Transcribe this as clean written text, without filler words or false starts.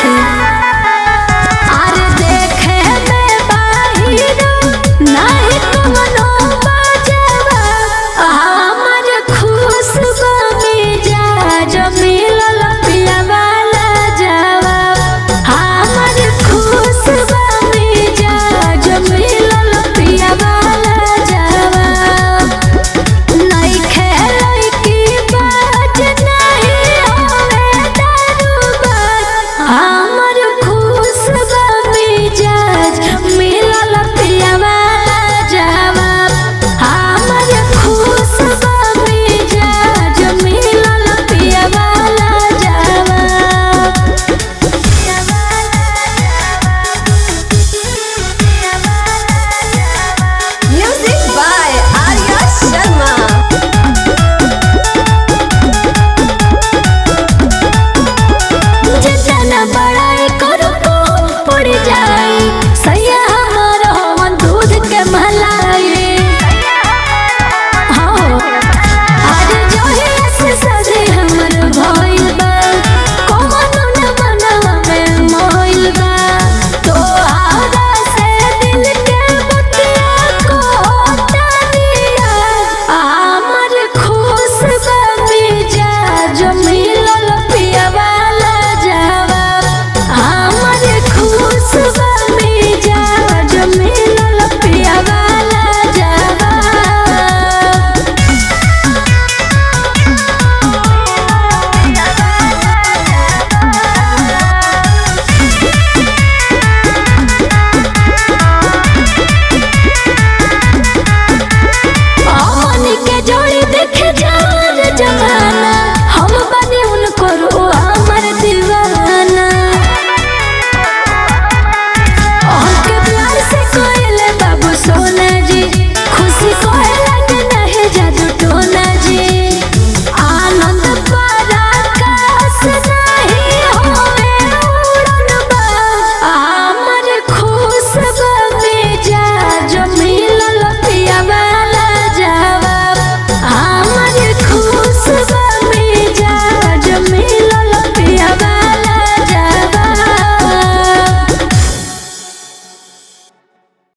सखी। अरे देखे में बाहिरो नहीं कवनो बाजवा, हमर खुशबा मिजाज मिलल पिया वाला जवा। हमर खुशबा मिजाज मिलल पिया वाला जवा। नइखे लइकी बाज नहीं होवे दारुबा, हमर खुशबा मिजाज मिलल पिया वाला जवा। हमर खुशबा मिजाज मिलल पिया वाला जवा। Music by Arya Sharma. जितना बड़ाई करो तो पड़ जाए, सही